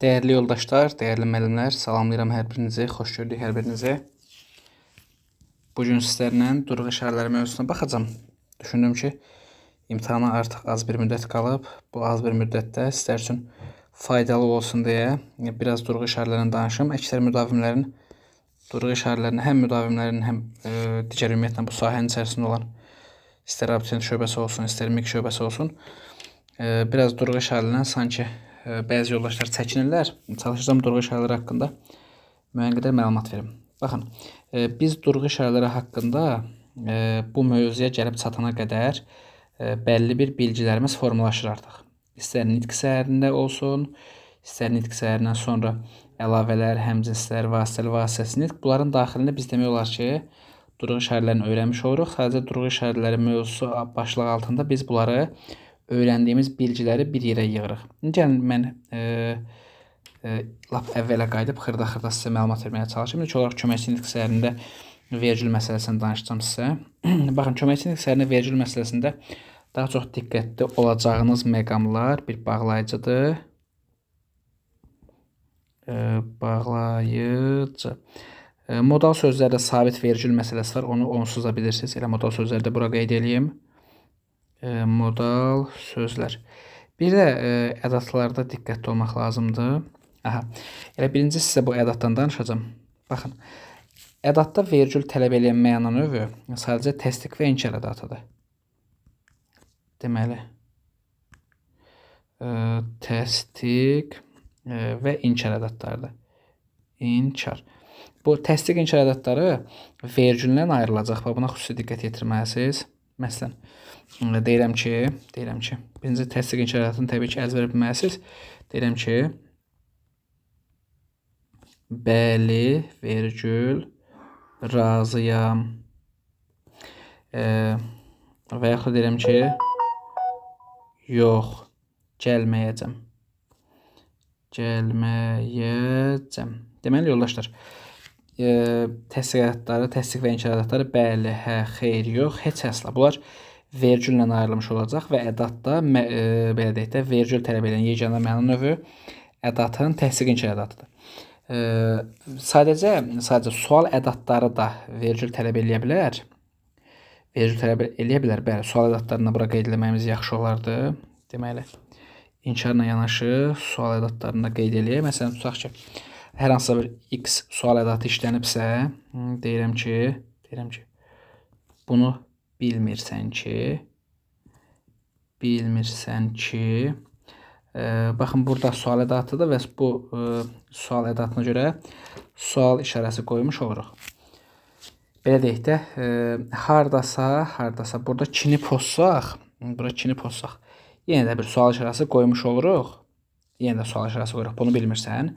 Değerli yoldaşlar, değerli müəllimlər, salamlayıram hər birinizi, xoş gördük hər birinizi. Bugün sizlərlə durğu işarələri mövzusuna baxacağım. Düşündüm ki, imtahana artıq az bir müddət qalıb. Bu az bir müddətdə sizlər üçün faydalı olsun deyə biraz durğu işarələrindən danışım. Əksər müdavimlərin durğu işarələrini, həm müdavimlərin, həm digər ümumiyyətlə bu sahənin içərisində olan istər abituriyent şöbəsi olsun, istər MİQ şöbəsi olsun, biraz durğu işarələrindən sanki bəzi yoldaşlar çəkinirlər. Çalışacağım durğu işarələri haqqında müəyyən qədər məlumat verim. Baxın, biz durğu işarələri haqqında bu mövzuya gəlib çatana qədər bəlli bir bilgilərimiz formalaşır artıq. İstər nitq səhərində olsun, istər nitq səhərindən sonra əlavələr, həmcinslər, vasitəli, vasitəsiz nitq. Bunların daxilində biz demək olar ki, durğu işarələrini öyrənmiş oluruq. Sadəcə durğu işarələri mövzusu başlığı altında biz bunları öyrəndiyimiz bilgiləri bir yerə yığırıq. Gəlin mən lap əvvələ qayıdıb xırda-xırda sizə məlumat verməyə çalışayım. İlk olaraq köməkçi nitq səhərində vergül məsələsini danışacağım sizə. Baxın, köməkçi nitq səhərində vergül məsələsində daha çox diqqətli olacağınız məqamlar bir bağlayıcıdır. Bağlayıcı. Modal sözlərdə sabit vergül məsələsi var. Onu onsuz da bilirsiniz. Elə modal sözləri də bura qeyd edeyim. Modal sözlər. Bir də ədatlarda diqqətli olmaq lazımdır. Elə birinci sizə bu ədatdan danışacağım. Baxın, ədatda vergül tələb edən məna növü sadəcə təsdiq və inkar ədatıdır. Deməli, təsdiq və inkar ədatlardır. İnkar. Bu təsdiq inkar ədatları vergüldən ayrılacaq və buna xüsusi diqqət yetirməlisiniz. Məsələn, deyirəm ki, birinci təsdiq inkar ədatını təbii ki, əzbər bilməlisiniz. Deyirəm ki, bəli, vergül, razıyam. Və yaxud da deyirəm ki, yox, gəlməyəcəm. Deməli, yoldaşlar, təsdiq ədatları, təsdiq və inkar ədatları bəli, hə, xeyr, yox, heç əsla. Bunlar vergüllə ayrılmış olacaq və ədatda, belə deyək də, vergül tələb edən yeganə məna növü ədatın təsdiq inkar ədatıdır. Sadəcə sual ədatları da vergül tələb eləyə bilər. Bəli, sual ədatlarına bura qeyd eləməyimiz yaxşı olardı. Deməli, inkarla yanaşı sual ədatlarını qeyd eləyək. Məsələn, tutaq ki, hər hansısa bir X sual ədatı işlənibsə, deyirəm ki, bunu bilmirsən ki, baxın, burada sual ədatıdır və bu sual ədatına görə sual işarəsi qoymuş oluruq. Belə deyək də, hardasa burada kini pozsaq, yenə də bir sual işarəsi qoymuş oluruq. Bunu bilmirsən.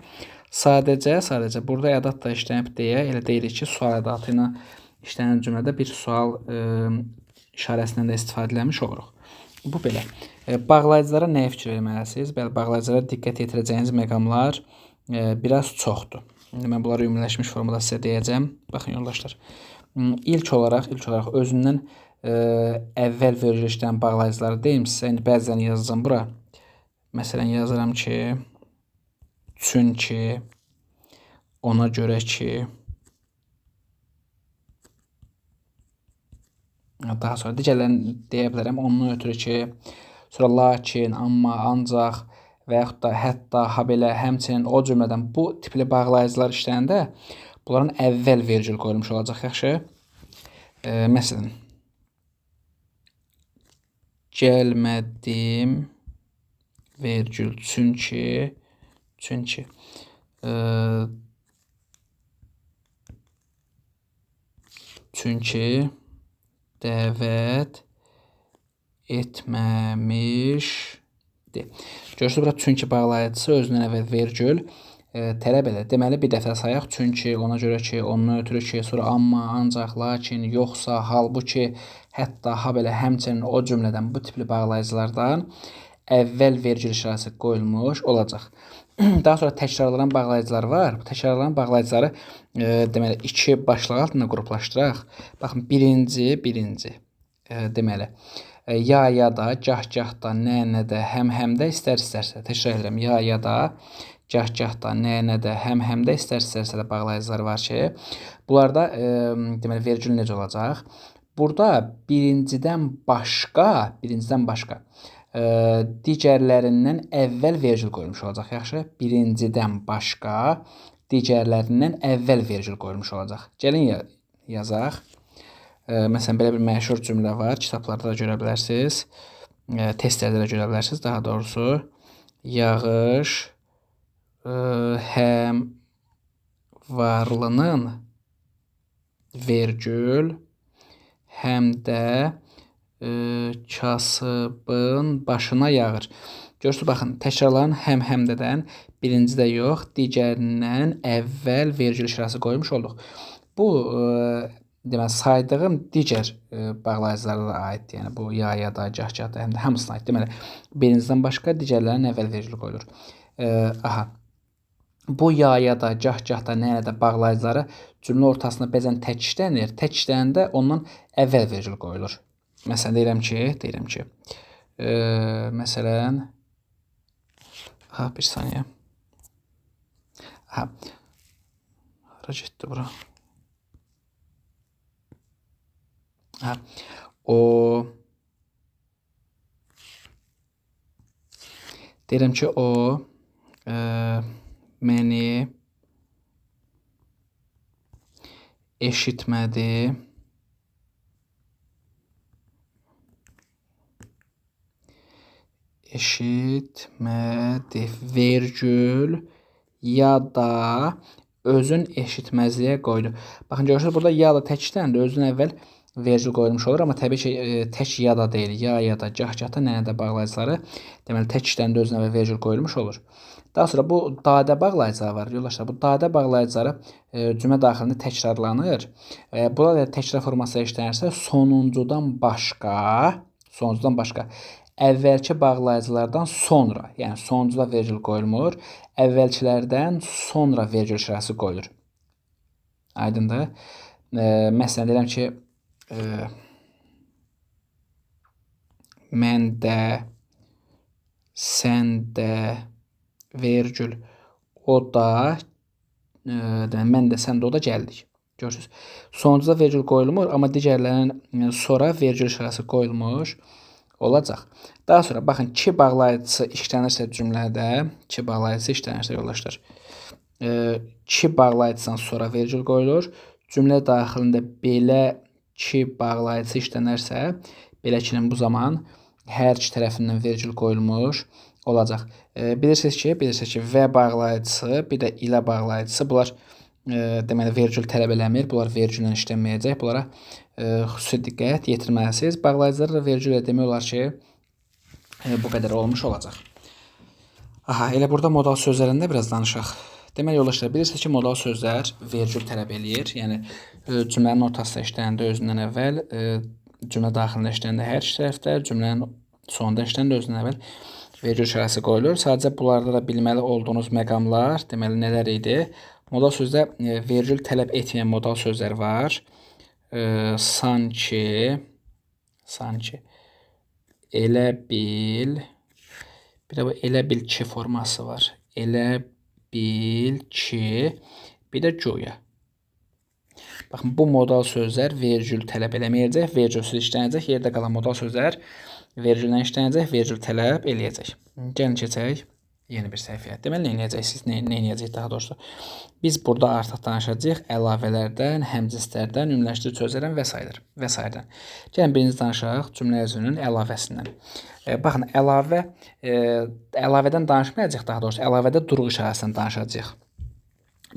Sadəcə burada ədat da işlənib deyə elə deyirik ki, sual ədatı ilə işlənən cümlədə bir sual işarəsindən də istifadə eləmiş oluruq. Bu belə. Bağlayıcılara nəyə fikir verməlisiniz? Bəli, bağlayıcılara diqqət yetirəcəyiniz məqamlar biraz çoxdur. Mən bunları ümumiləşmiş formada sizə deyəcəm. Baxın, yoldaşlar. İlk olaraq özündən əvvəl vergül işləyən bağlayıcıları deyim sizə. İndi bəzən yazacağım bura. Məsələn, yazıram ki, çünki, ona görə ki, daha sonra digərlərini deyə bilərəm. Ondan ötürü ki, sonra lakin, amma, ancaq və yaxud da hətta, habelə, həmçinin o cümlədən bu tipli bağlayıcılar işləyəndə bunların əvvəl vergül qoyulmuş olacaq, yaxşı. Məsələn, gəlmədim vergül çünki dəvət etməmişdi. Görürsünüz, burada çünki bağlayıcısı özündən əvvəl vergül tələb edir. Deməli, bir dəfə sayaq. Çünki, ona görə ki, ondan ötürü ki, sonra amma, ancaq, lakin, yoxsa, halbuki, hətta, habelə, həmçinin o cümlədən bu tipli bağlayıcılardan əvvəl vergül işarəsi qoyulmuş olacaq. Daha sonra təkrarlanan bağlayıcılar var. Bu təkrarlanan bağlayıcıları deməli, iki başlıq altında qruplaşdıraq. Baxın, birinci. Deməli, ya da, gah da, nə də, həm də, istərsə. Təkrar edirəm, ya da, gah da, nə də, həm də istərsə də bağlayıcılar var ki, bunlarda deməli vergül necə olacaq? Burada birincidən başqa digərlərindən əvvəl vergül qoyulmuş olacaq. Yaxşı? Birincidən başqa digərlərindən əvvəl vergül qoyulmuş olacaq. Gəlin yazaq. Məsələn, belə bir məşhur cümlə var. Kitablarda da görə bilərsiniz. Testlərdə də görə bilərsiniz. Daha doğrusu, yağış həm varlının vergül həm də kasıbın başına yağır. Görürsünüz, baxın, təkrarların həm-həmdədən birincidə yox, digərindən əvvəl vergül işarəsi qoymuş olduq. Bu, deməli, saydığım digər bağlayıcılara da aiddir. Yəni, bu ya da, gah da, həm də hamısına aid. Deməli, birincidən başqa digərlərindən əvvəl vergül qoyulur. Bu ya da, gah da, nə də bağlayıcıları cümlə ortasında bəzən tək işlənir. Tək işlənəndə ondan əvvəl vergül qoyulur. Məsələn, deyirəm ki, məsələn, bir saniyə. Hara getdi bura? Deyirəm ki, o məni eşitmədi. Vergül ya da özün eşitməzliyə qoydu. Baxın, görürsünüz, burada ya da tək işlənir, özün əvvəl vergül qoyulmuş olur, amma təbii ki, tək ya da deyil, ya da, gah da, nə də bağlayıcıları, deməli, tək işləndə özün əvvəl vergül qoyulmuş olur. Daha sonra bu dadə bağlayıcıları var, yoldaşlar. Bu dadə bağlayıcıları cümlə daxilində təkrarlanır. Burada da təkrar formasında işlənirsə, sonuncudan başqa əvvəlki bağlayıcılardan sonra, yəni sonuncuda vergül qoyulmur, əvvəlkilərdən sonra vergül işarəsi qoyulur. Aydındır? Məsələn, deyirəm ki, mən də, sən də, vergül, o da, mən də, sən də, o da gəldik. Görürsünüz. Sonuncuda vergül qoyulmur, amma digərlərinin sonra vergül işarəsi qoyulmuş olacaq. Daha sonra, baxın, ki bağlayıcısı işlənirsə cümlədə, yoldaşlar, ki bağlayıcısından sonra vergül qoyulur. Cümlə daxilində belə ki bağlayıcısı işlənərsə, belə kinin bu zaman hər iki tərəfindən vergül qoyulmuş olacaq. Bilirsiniz ki, və bağlayıcısı, bir də ilə bağlayıcısı, bunlar deməli, vergül tələb eləmir. Bunlar vergüllə işlənməyəcək. Bunlara xüsusi diqqət yetirməlisiniz. Bağlayıcılarla vergül demək olar ki, bu qədər olmuş olacaq. Elə burada modal sözlərində biraz danışaq. Deməli, yoldaşlar, bilirsiniz ki, modal sözlər vergül tələb eləyir. Yəni, cümlənin ortasında işlənəndə özündən əvvəl, cümlə daxilində işlənəndə hər iki tərəfdə, cümlənin sonunda işlənəndə özündən əvvəl vergül işarəsi qoyulur. Sadəcə bunlarda da bilməli olduğunuz məqamlar, deməli, nələr idi? Modal sözdə vergül tələb etməyən modal sözlər var. Sanki, elə bil, bir də bu elə bil ki forması var. Elə bil ki, bir də güya. Baxın, bu modal sözlər vergül tələb eləməyəcək, vergülsüz işlənəcək. Yerdə qalan modal sözlər vergüllə işlənəcək, vergül tələb eləyəcək. Gəlin keçək yeni bir səhifəyə. Deməli, nə edəcəyik daha doğrusu? Biz burada artıq danışacağıq əlavələrdən, həmcinslərdən, ümumiləşdirici sözlərdən və s. Gəlin, birinci danışaq cümlə özünün əlavəsindən. Baxın, əlavədən danışmayacaq, daha doğrusu əlavədə durğu işarəsindən danışacağıq.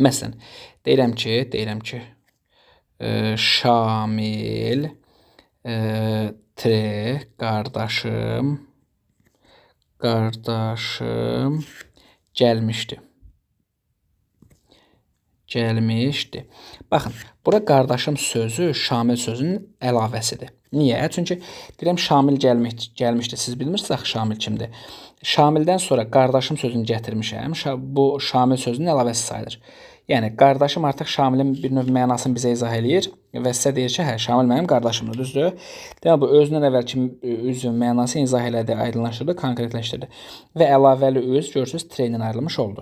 Məsələn, deyirəm ki, Şamil, qardaşım gəlmişdi. Baxın, bura qardaşım sözü Şamil sözünün əlavəsidir. Niyə? Çünki deyirəm Şamil gəlmişdi. Siz bilmirsiniz axı Şamil kimdir? şamildən sonra qardaşım sözünü gətirmişəm. Bu şamil sözünün əlavəsi sayılır. Yəni qardaşım artıq şamilin bir növ mənasını bizə izah eləyir və sizə deyir ki, hə, şamil mənim qardaşımdır, düzdür? Deməli bu özündən əvvəlki üzün mənasını izah elədi, aydınlaşdırdı, konkretləşdirdi. Və əlavəli üz görürsüz trendən ayrılmış oldu.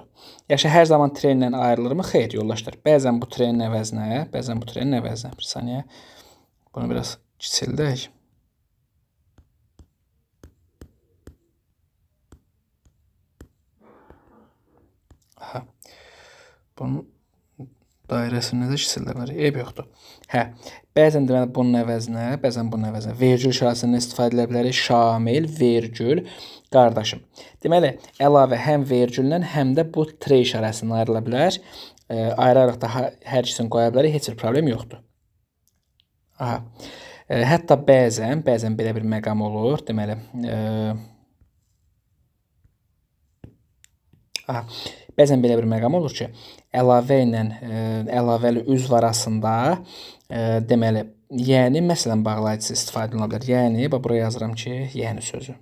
Yaxşı, hər zaman trendən ayrılırmı? Xeyr, yoldaşlar. Bəzən bu trenin əvəzinə, bəzən bu trenin əvəzinə. Bir saniyə. Bunu biraz kiçildək. Aha. Bunun dairəsində də kiçildilər. Eyb yoxdur. Hə, bəzən deməli bunun əvəzinə, bəzən bunun əvəzinə vergül işarəsindən istifadə edə bilərik. Şamil, vergül, qardaşım. Deməli, əlavə həm vergüllə, həm də bu tre işarəsindən ayrıla bilər. Ayrı-ayrı da hər ikisini qoya bilərik, heç bir problem yoxdur. Aha. Hətta bəzən belə bir məqam olur. Deməli, aha. Bəzən belə bir məqam olur ki, əlavə ilə əlavəli üzv arasında deməli, yəni məsələn bağlayıcısı istifadə oluna bilər. Yəni, buraya yazıram ki, yəni sözü.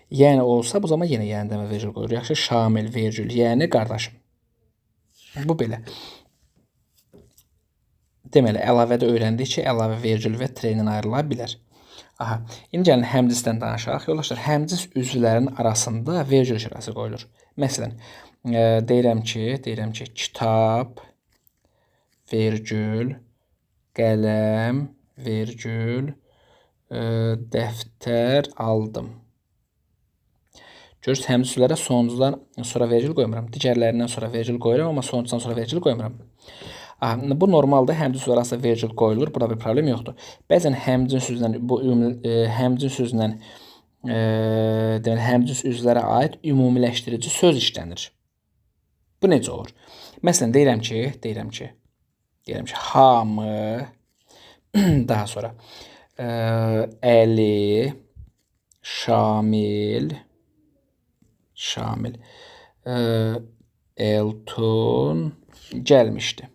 Yəni olsa, bu zaman yenə yəni demə vergül qoyur. Yaxşı, şamil, vergül, yəni qardaşım. Bu belə. Deməli, əlavədə öyrəndik ki, əlavə vergül və tre ilə ayrıla bilər. Aha, indi gəlin həmcisdən danışaq. Yoldaşlar, həmcis üzvlərin arasında vergül işarəsi qoyulur. Məsələn, deyirəm ki, kitab, vergül, qələm, vergül, dəftər aldım. Görürsünüz, həmcis üzvlərə sonuncudan sonra vergül qoymuram. Digərlərindən sonra vergül qoyuram, amma sonuncudan sonra vergül qoymuram. Bu normaldır, həmcins üzvləri arasında vergül qoyulur, burada bir problem yoxdur. Bəzən həmcins üzvlə deməli həmcins üzvlərə aid ümumiləşdirici söz işlənir. Bu necə olur? Məsələn, deyirəm ki, hamı, daha sonra Əli, Şamil, Elton gəlmişdi.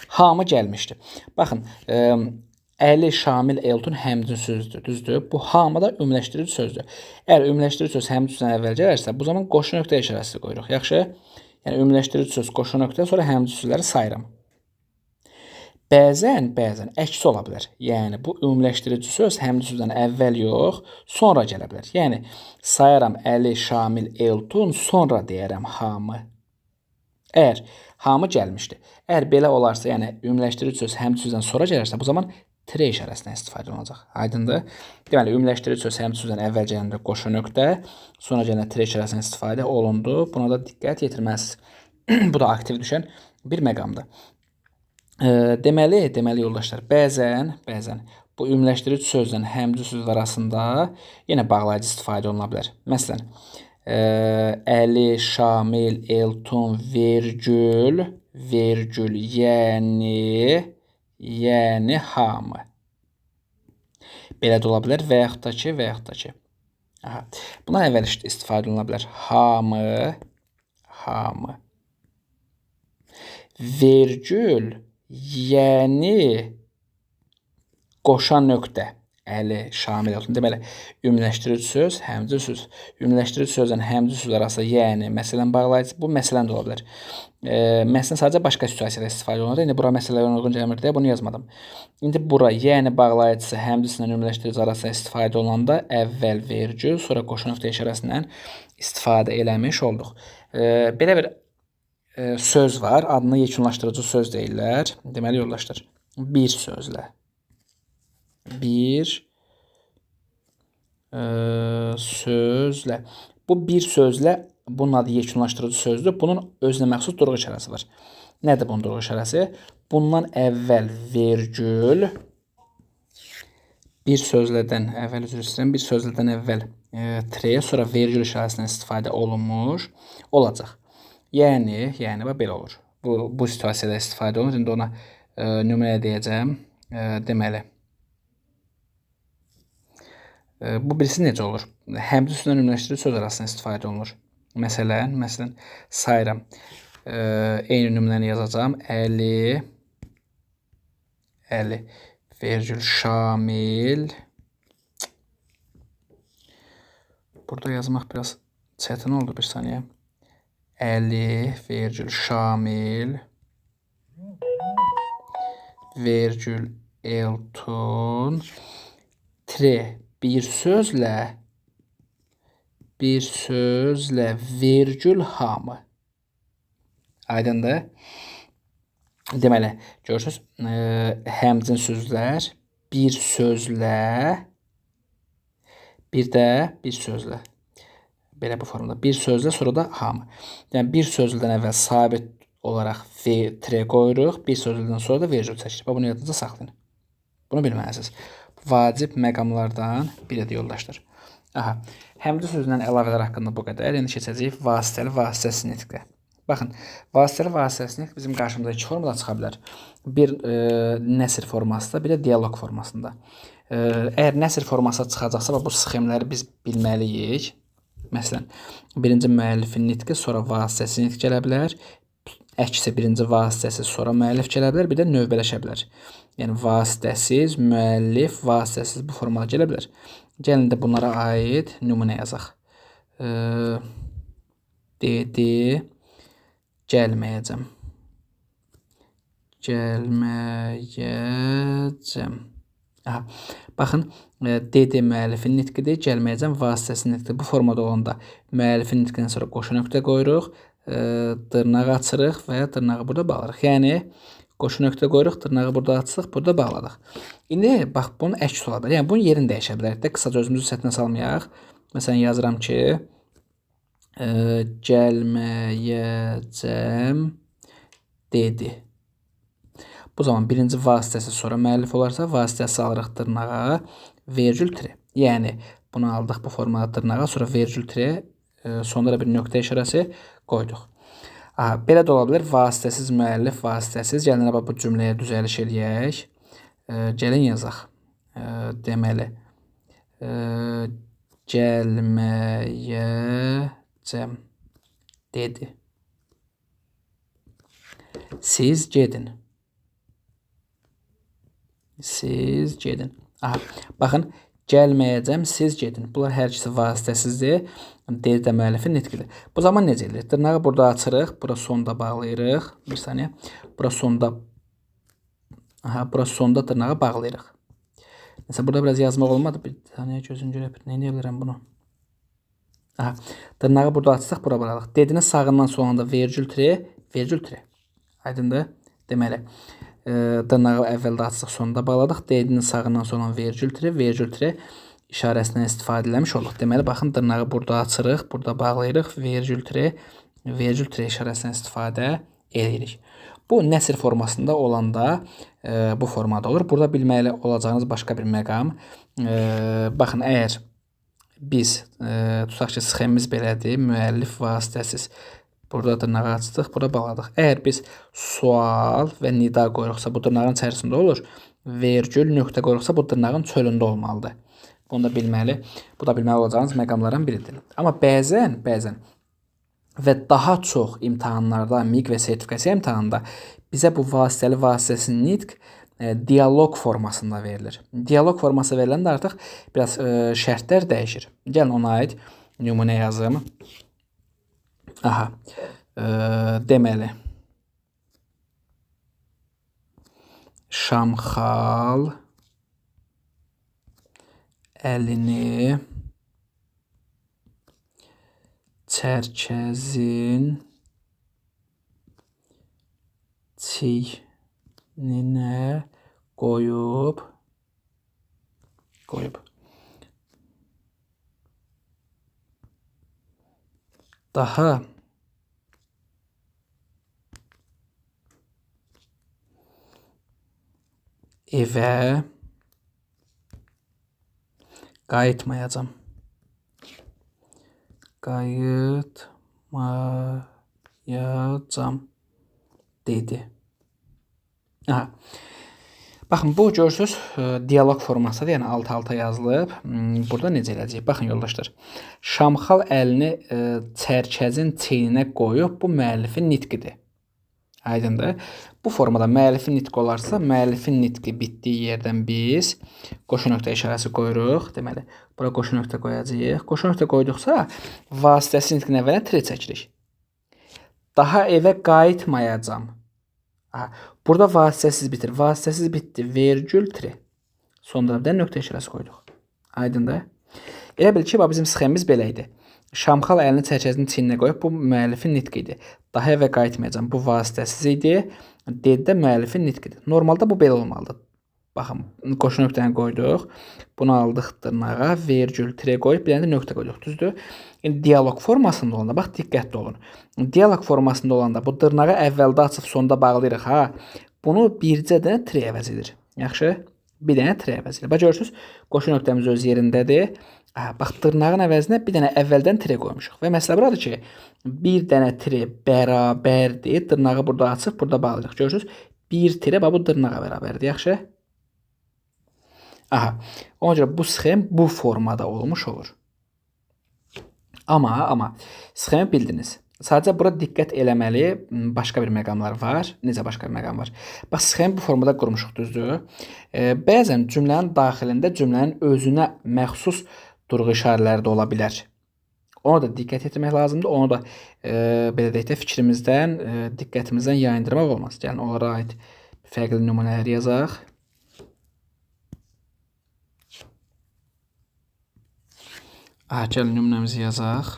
Hamı gəlmişdi. Baxın, Əli, Şamil, Elton həmcins sözdür, düzdür? Bu hamı da ümumiləşdirici sözdür. Əgər ümumiləşdirici söz həmcinsdən əvvəl gələrsə, bu zaman qoşu nöqtə işarəsi qoyuruq. Yaxşı? Yəni ümumiləşdirici söz qoşu nöqtə, sonra həmcins sözləri sayıram. Bəzən əksi ola bilər. Yəni bu ümumiləşdirici söz həmcins sözdən əvvəl yox, sonra gələ bilər. Yəni sayaram Əli, Şamil, Elton, sonra deyərəm hamı. Əgər hamı gəlmişdi. Əgər belə olarsa, yəni ümumiləşdirici söz həmcins sözdən sonra gələrsə, bu zaman tre işarəsindən istifadə olunacaq. Aydındır? Deməli, ümumiləşdirici söz həmcins sözdən əvvəl gələndə qoşu nöqtə, sonra gələndə tre işarəsindən istifadə olundu. Buna da diqqət yetirməlisiniz. Bu da aktiv düşən bir məqamdır. Deməli yoldaşlar, bəzən bu ümumiləşdirici sözlə həmcins sözlər arasında yenə bağlayıcı istifadə oluna bilər. Məsələn, Əli, Şamil, Elton, vergül, yəni hamı. Belə də ola bilər və yaxud da ki. Aha. Buna əvvəl istifadə oluna bilər. Hamı. Vergül, yəni qoşan nöqtə. Əli, Şamil, Elton. Deməli, ümumiləşdirici söz, həmcins söz. Ümumiləşdirici sözlə həmcins söz arasında yəni məsələn bağlayıcı, bu məsələn də ola bilər. Məsələn sadəcə başqa situasiyada istifadə olunur. İndi bura məsələyə uyğun gəlmir deyə bunu yazmadım. İndi bura yəni bağlayıcısı həmcinslə ümumiləşdirici arasında istifadə olunanda əvvəl vergül, sonra qoşu nöqtə işarəsindən istifadə eləmiş olduq. Belə bir söz var, adını yekunlaşdırıcı söz deyirlər. Deməli yoldaşlar, bir sözlə. Bu bir sözlə bunun adı yekunlaşdırıcı sözdür. Bunun özünə məxsus durğu işarəsi var. Nədir bunun durğu işarəsi? Bundan əvvəl vergül, bir sözlədən əvvəl tre, sonra vergül işarəsindən istifadə olunmuş olacaq. Yəni belə olur. Bu situasiyada istifadə olunur. İndi ona nümunə deyəcəm. Deməli, bu birisi necə olur? Həmcins sözlə ümumiləşdirici söz arasında istifadə olunur. Məsələn, sayıram. Eyni nümunəni yazacağam. Əli, vergül şamil. Burada yazmaq biraz çətin oldu, bir saniyə. Əlif vergül şamil vergül Elton tre bir sözlə vergül hamı. Aydındır? Deməli, görürsünüz, həmçin sözlər bir sözlə, bir də bir sözlə. Belə bu formada. Bir sözlə, sonra da hamı. Yəni, bir sözlüdən əvvəl sabit olaraq tre qoyuruq. Bir sözlüdən sonra da vergül çəkilir. Bunu yadınızda saxlayın. Bunu bilməlisiniz. Vacib məqamlardan biridir, yoldaşlar. Aha, həmdə sözündən əlavələr haqqında bu qədər. İndi keçəcəyik vasitəli, vasitəsiz nitqə. Baxın, vasitəli, vasitəsiz nitq bizim qarşımıza iki formada çıxa bilər. Bir nəsr formasında, bir də dialoq formasında. Əgər nəsr formasında çıxacaqsa, bu sxemləri biz bilməliyik. Məsələn, birinci müəllifin nitqi, sonra vasitəsiz nitq gələ bilər. Əksi birinci vasitəsiz, sonra müəllif gələ bilər. Bir də növbələşə bilər. Yəni, vasitəsiz, müəllif, vasitəsiz bu formada gələ bilər. Gəlin də bunlara aid nümunə yazaq. Dedi, gəlməyəcəm. Aha, baxın, dedi müəllifin nitqidir, gəlməyəcəm vasitəsiz nitqidir. Bu formada olanda müəllifin nitqindən sonra qoşu nöqtə qoyuruq, dırnaq açırıq və dırnağı burada bağlarıq. Yəni, qoşu nöqtə qoyuruq, dırnağı burada açsıq, burada bağladıq. İndi, bax, bunun əks oladır. Yəni, bunun yerini dəyişə bilərik də. Qısaca özümüzü səthinə salmayaq. Məsələn, yazıram ki, gəlməyəcəm dedi. Bu zaman birinci vasitəsi sonra müəllif olarsa, vasitəsi alırıq dırnağa, vergül tre. Yəni, bunu aldıq bu formada dırnağa, sonra vergül tre, sonda da bir nöqtə işarəsi qoyduq. Aha, belə də ola bilər, vasitəsiz müəllif, vasitəsiz. Gəlin, bu cümləyə düzəliş eləyək. Gəlin yazaq. Deməli, gəlməyəcəm dedi. Siz gedin. Siz gedin. Aha, baxın, gəlməyəcəm, siz gedin. Bunlar hər ikisi vasitəsizdir. Dedi də müəllifin nitqidir. Bu zaman necə edilir? Dırnağı burada açırıq, bura sonda bağlayırıq. Bir saniyə. Bura sonda, bura sonda dırnağı bağlayırıq. Mesela burada biraz yazmaq olmadı. Bir saniyə gözüm görə bir. Nə edə bilərəm bunu? Aha, dırnağı burada açsaq, bura bağladıq. Dedinin sağından sonunda vergül tre. Aydındır? Deməli, dırnağı əvvəldə açsaq, sonunda bağladıq. Dedinin sağından sonra vergül tre işarəsindən istifadə eləmiş olduq. Deməli, baxın, dırnağı burada açırıq, burada bağlayırıq, vergül tre işarəsindən istifadə edirik. Bu, nəsr formasında olanda bu formada olur. Burada bilməli olacağınız başqa bir məqam. Baxın, əgər biz, tutaq ki, sxemimiz belədir, müəllif vasitəsiz. Burada dırnağı açdıq, burada bağladıq. Əgər biz sual və nida qoyuruqsa, bu dırnağın içərisində olur. Vergül nöqtə qoyuruqsa, bu dırnağın çölündə olmalıdır. Bunu da bilməli, bu da bilməli olacağınız məqamlardan biridir. Amma bəzən və daha çox imtahanlarda, MİQ və sertifikasiya imtahanında bizə bu vasitəli, vasitəsiz nitq dialoq formasında verilir. Dialoq forması veriləndə artıq biraz şərtlər dəyişir. Gəlin, ona aid nümunə yazım. Aha, deməli, Şamxal əlini çərkəzin çiyninə qoyub daha evə qayıtmayacam. Dedi. Aha. Baxın, bu görürsünüz dialoq formasıdır, yəni alt-alta yazılıb. Burada necə eləyəcək? Baxın, yoldaşlar. Şamxal əlini çərkəzin çiyninə qoyub, bu müəllifin nitqidir. Aydındır. Bu formada müəllifin nitqi olarsa, müəllifin nitqi bitdiyi yerdən biz qoşu nöqtə işarəsi qoyuruq. Deməli, bura qoşu nöqtə qoyacağıq. Qoşu nöqtə qoyduqsa, vasitəsiz nitqin əvvəlinə tire çəkirik. Daha evə qayıtmayacam. Burada vasitəsiz bitir. Vasitəsiz bitdi. Vergül tire. Sonda bir də nöqtə işarəsi qoyduq. Aydındır. Elə bil ki, bizim sxemimiz belə idi. Şamxal əlini çərçəvəsinin çiyninə qoyub, bu müəllifin nitqi idi. Daha evə qayıtmayacam. Bu vasitəsiz idi. D-də müəllifin nitqidir. Normalda bu belə olmalıdır. Baxın, qoşu nöqtəni qoyduq. Bunu aldıq dırnağa, vergül, tire qoyub, bir dənə də nöqtə qoyduq. Düzdür? İndi dialoq formasında olanda, bax, diqqətli olun. Dialoq formasında olanda bu dırnağı əvvəldə açıb sonda bağlayırıq, ha. Bunu bircə dənə tire əvəz edir. Yaxşı? Bir dənə tire əvəz edir. Bax, görürsünüz, qoşu nöqtəmiz öz yerindədir. Bax, dırnağın əvəzinə bir dənə əvvəldən tire qoymuşuq. Və məsələ buradır ki, bir dənə tire bərabərdir. Dırnağı burada açıb, burada bağlayırıq. Görürsünüz, bir tire bu dırnağa bərabərdir. Yaxşı? Aha, ona görə bu sxem bu formada olmuş olur. Amma sxemi bildiniz. Sadəcə bura diqqət eləməli başqa bir məqamlar var. Necə başqa bir məqam var? Bax, sxemi bu formada qurmuşuq, düzdür? Bəzən cümlənin daxilində cümlənin özünə məxsus durğu işarələri də ola bilər. Ona da diqqət etmək lazımdır. Onu da belə deyək də fikrimizdən, diqqətimizdən yayındırmaq olmaz. Yəni onlara aid fərqli nümunələr yazaq. Gəlin nümunəmizi yazaq.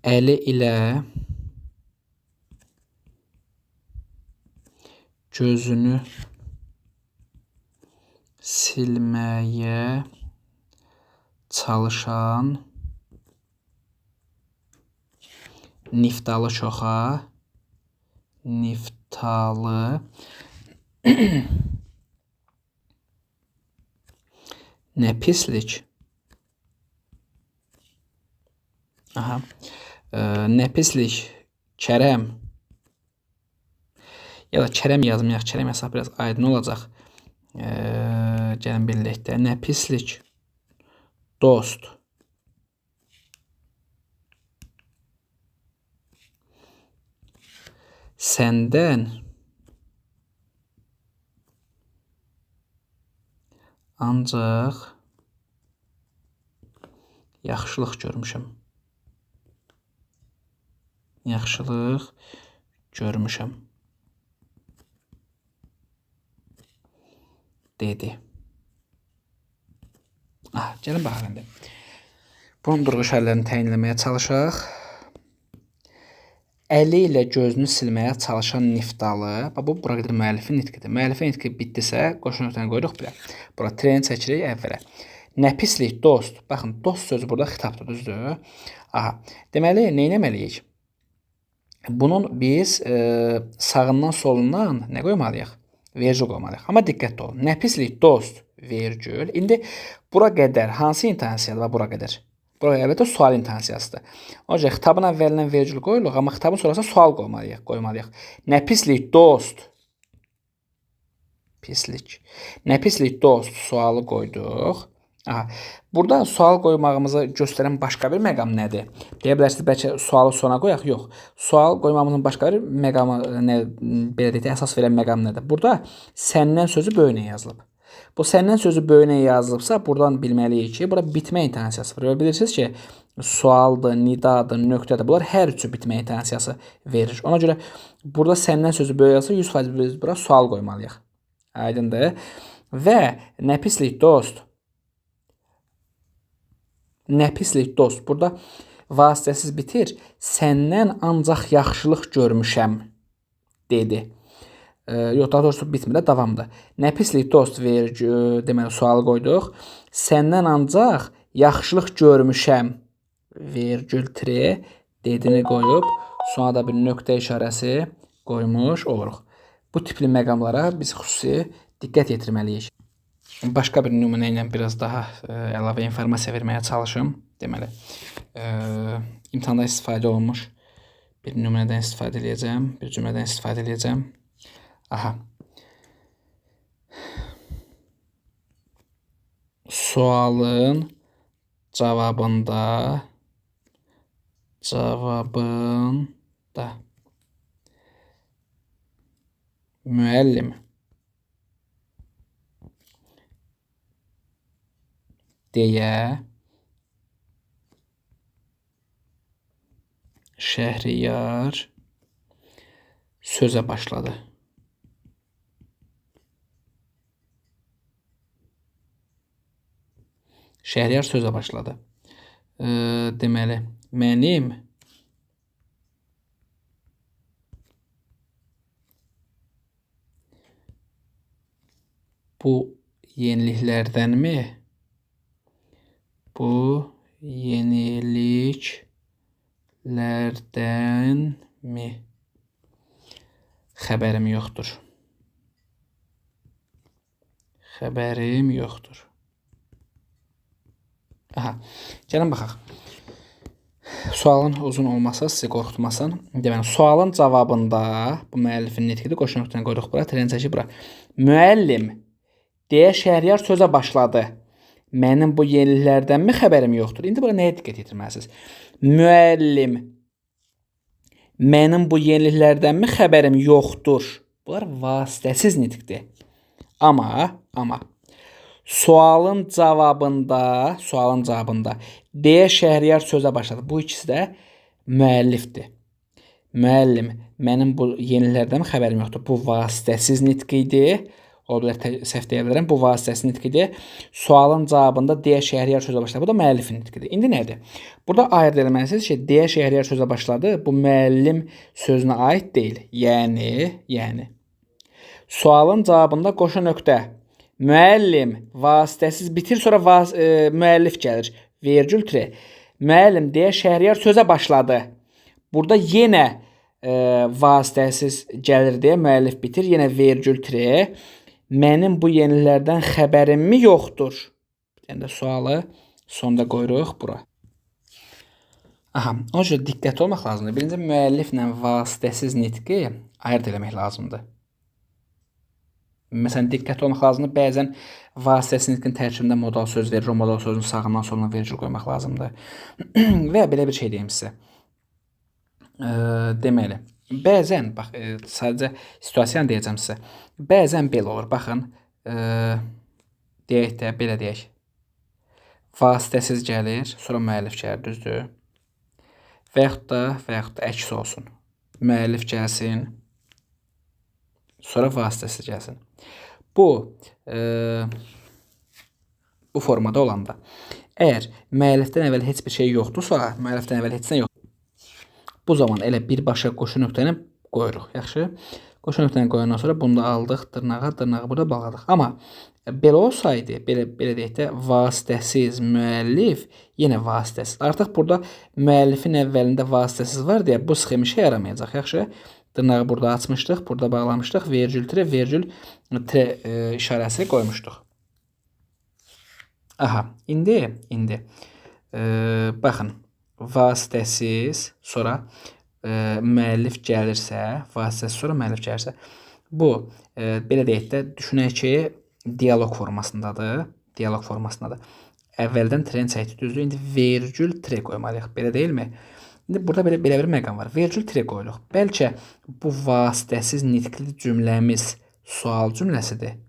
Əli ilə gözünü silməyə çalışan Niftalı çoxa, Niftalı nə pislik. Nə pislik, Kərəm. Ya da Kərəm yazmayaq. Kərəm yazaq biraz aydın olacaq. Gəlin birlikdə. Nə pislik, dost. Səndən ancaq yaxşılıq görmüşəm. Yaxşılıq görmüşəm. Dedi. Gəlin baxaq indi. Bunun durğu işarələrini təyin etməyə çalışaq. Əli ilə gözünü silməyə çalışan Niftalı. Bu, bura qədər müəllifin nitqidir. Müəllifin nitqi bitdisə, qoşu nöqtəni qoyuruq belə. Bura treni çəkirik əvvələ. Nə pislik, dost. Baxın, dost sözü burada xitabdır, düzdür? Deməli, nə etməliyik? Bunun biz sağından solundan nə qoymalıyıq? Vergül qoymalıyıq. Amma diqqətli olun. Nə pislik, dost, vergül. İndi bura qədər hansı intonasiyadır? Bura qədər. Bura əlbəttə sual intonasiyasıdır. O görə xitabın əvvəlindən vergül qoyuluq, amma xitabın sonrasına sual qoymalıyıq. Nə pislik, dost. Pislik. Nə pislik, dost sualı qoyduq. Burada sual qoymağımızı göstərən başqa bir məqam nədir? Deyə bilərsiniz, bəlkə sualı sona qoyaq. Yox. Sual qoymağımızın başqa bir məqamı, belə deyək, əsas verən məqam nədir? Burada səndən sözü böyünə yazılıb. Bu səndən sözü böyünə yazılıbsa, buradan bilməliyik ki, burada bitmə intonasiyası var. Bilirsiniz ki, sualdır, nidadır, nöqtədir. Bunlar hər üçü bitmə intonasiyası verir. Ona görə burada səndən sözü böyük yazılsa, 100% biz bura sual qoymalıyıq. Aydındır. Və nə pislik, dost. Nə pislik, dost. Burada vasitəsiz bitir. Səndən ancaq yaxşılıq görmüşəm, dedi. Yox, daha doğrusu bitmir, davamdır. Nə pislik, dost, deməli, sualı qoyduq. Səndən ancaq yaxşılıq görmüşəm, vergül, tire, dedini qoyub, sonra da bir nöqtə işarəsi qoymuş oluruq. Bu tipli məqamlara biz xüsusi diqqət yetirməliyik. Başqa bir nümunə ilə biraz daha əlavə informasiya verməyə çalışım. Deməli, imtahanda istifadə olunmuş bir nümunədən istifadə edəcəm, bir cümlədən istifadə edəcəm. Sualın cavabında müəllim deyə Şəhriyar sözə başladı. Şəhriyar sözə başladı. Deməli, mənim bu yeniliklərdənmi? Bu yeniliklərdən xəbərim yoxdur. Xəbərim yoxdur. Aha, gəlin baxaq. Sualın uzun olmasa sizi qorxutmasın. Deməli, sualın cavabında bu müəllifin nitqidir. Qoşu nöqtəni qoyduq bura, tren çəkib bura. Müəllim deyə Şəhriyar sözə başladı. Mənim bu yeniliklərdənmi xəbərim yoxdur? İndi bura nəyə diqqət yetirməlisiniz? Müəllim mənim bu yeniliklərdənmi xəbərim yoxdur? Bunlar vasitəsiz nitqdir. Amma sualın cavabında deyə Şəhriyar sözə başladı. Bu ikisi də müəllifdir. Müəllim mənim bu yeniliklərdənmi xəbərim yoxdur? Bu vasitəsiz nitq idi. Ola bilər səhv deyə bilərəm. Bu vasitəsiz nitq idi. Sualın cavabında deyə Şəhriyar sözə başladı. Bu da müəllifin nitqidir. İndi nədir? Burada ayırd eləməlisiniz ki, deyə Şəhriyar sözə başladı. Bu müəllim sözünə aid deyil. Yəni. Sualın cavabında qoşu nöqtə. Müəllim vasitəsiz bitir, sonra müəllif gəlir. Vergül tre. Müəllim deyə Şəhriyar sözə başladı. Burada yenə vasitəsiz gəlir deyə müəllif bitir. Yenə vergül tre. Mənim bu yeniliklərdən xəbərimmi yoxdur? Bir dənə də sualı sonda qoyuruq bura. Aha, o cür diqqətli olmaq lazımdır. Birinci müəlliflə vasitəsiz nitqi ayırd eləmək lazımdır. Məsələn, diqqətli olmaq lazımdır. Bəzən vasitəsiz nitqin tərkibində modal söz verir. O modal sözün sağından soluna vergül qoymaq lazımdır. Və belə bir şey deyim sizə. Deməli, bəzən, bax, sadəcə situasiyanı deyəcəm sizə. Bəzən belə olur, baxın, deyək də, belə deyək. Vasitəsiz gəlir, sonra müəllif gəlir, düzdür? Və yaxud da əks olsun. Müəllif gəlsin, sonra vasitəsiz gəlsin. Bu formada olanda, əgər müəllifdən əvvəl heç bir şey yoxdursa, müəllifdən əvvəl heç nə yoxdur. Bu zaman elə birbaşa qoşu nöqtəni qoyuruq, yaxşı? Qoşu nöqtəni qoyandan sonra bunu da aldıq, dırnağı burada bağladıq. Amma belə olsaydı, belə deyək də, vasitəsiz müəllif, yenə vasitəsiz. Artıq burada müəllifin əvvəlində vasitəsiz var deyə bu sxem işə yaramayacaq, yaxşı? Dırnağı burada açmışdıq, burada bağlamışdıq, vergül tre işarəsi qoymuşduq. Aha, indi baxın, vasitəsiz, sonra müəllif gəlirsə, bu, belə deyək də, düşünək ki, dialoq formasındadır. Əvvəldən tren çəkdi, düzdür? İndi vergül tre qoymalıyıq, belə deyilmi? İndi burada belə bir məqam var. Vergül tre qoyuluq. Bəlkə bu vasitəsiz nitqli cümləmiz sual cümləsidir.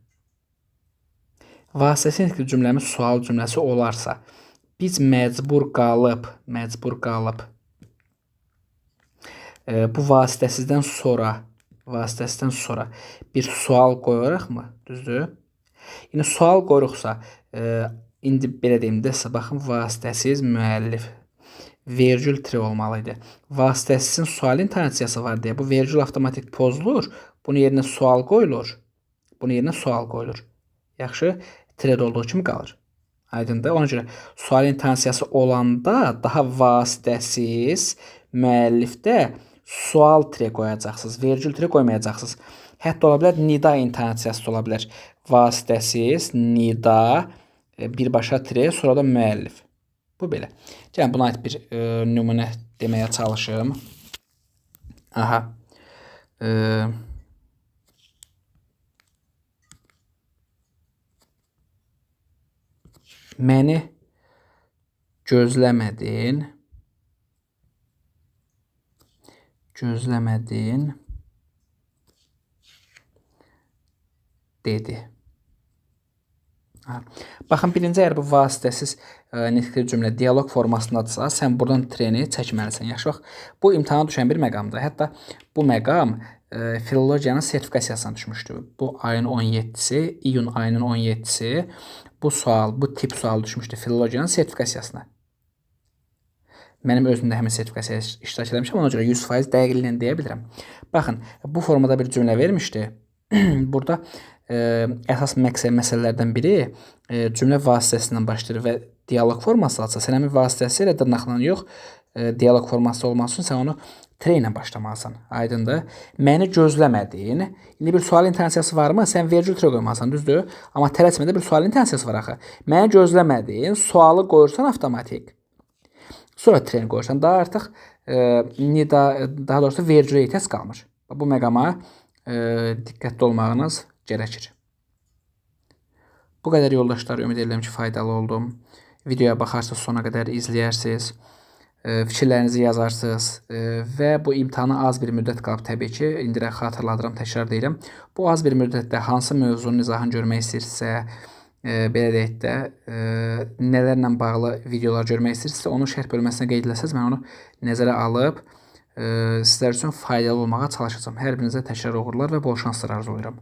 Vasitəsiz nitqli cümləmiz sual cümləsi olarsa, biz məcbur qalıb bu vasitəsizdən sonra bir sual qoyaraqmı? Düzdür? Yəni sual qoyuruqsa, indi belə deyim də, baxın, vasitəsiz müəllif vergül tre olmalıydı. Vasitəsizin sual intonasiyası var deyə bu vergül avtomatik pozulur. Bunun yerinə sual qoyulur. Yaxşı, tre olduğu kimi qalır. Aydındır. Ona görə sual intonasiyası olanda daha vasitəsiz müəllifdə sual tre qoyacaqsınız. Vergül tre qoymayacaqsınız. Hətta ola bilər nida intonasiyası ola bilər. Vasitəsiz, nida, birbaşa tre, sonra da müəllif. Bu belə. Gəlin, buna aid bir nümunə deməyə çalışım. Aha. Məni gözləmədin dedi. Baxın, birinci əgər bu vasitəsiz nitqli cümlə dialoq formasındadırsa, sən buradan treni çəkməlisən. Yaxşı, bax, bu imtahana düşən bir məqamdır. Hətta bu məqam filologiyanın sertifikasiyasına düşmüşdü. Bu ayın 17-si, iyun ayının 17-si bu tip sual düşmüşdü filologiyanın sertifikasiyasına. Mənim özümdə həmin sertifikasiyaya iştirak eləmişəm, ona görə 100% dəqiqliklə deyə bilirəm. Baxın, bu formada bir cümlə vermişdi. Burada əsas məsələlərdən biri cümlə vasitəsindən başlayır və dialoq forması alsa, sən həmin vasitəsi ilə dırnaqla yox, dialoq forması olması üçün sən onu tre ilə başlamalısan. Aydındır? Məni gözləmədin. İndi bir sual intensiyası varmı? Sən vergül tre qoymalısan, düzdür? Amma tələsmədə bir sual intensiyası var axı. Məni gözləmədin, sualı qoyursan avtomatik. Sonra treni qoyursan, daha artıq daha doğrusu vergülə ehtiyac qalmır. Bu məqama diqqətli olmağınız gərəkir. Bu qədər yoldaşlar, ümid edirəm ki, faydalı oldum. Videoya baxarsınız, sona qədər izləyərsiniz, fikirlərinizi yazarsınız və bu imtahana az bir müddət qalıb təbii ki, indirə xatırladıram, təkrar deyirəm. Bu az bir müddətdə hansı mövzunun izahını görmək istəyirsə, belə deyək də, nələrlə bağlı videolar görmək istəyirsə, onu şərh bölməsinə qeyd eləsəz, mən onu nəzərə alıb sizlər üçün faydalı olmağa çalışacağım. Hər birinizə təkrar uğurlar və bol şanslar arzulayıram.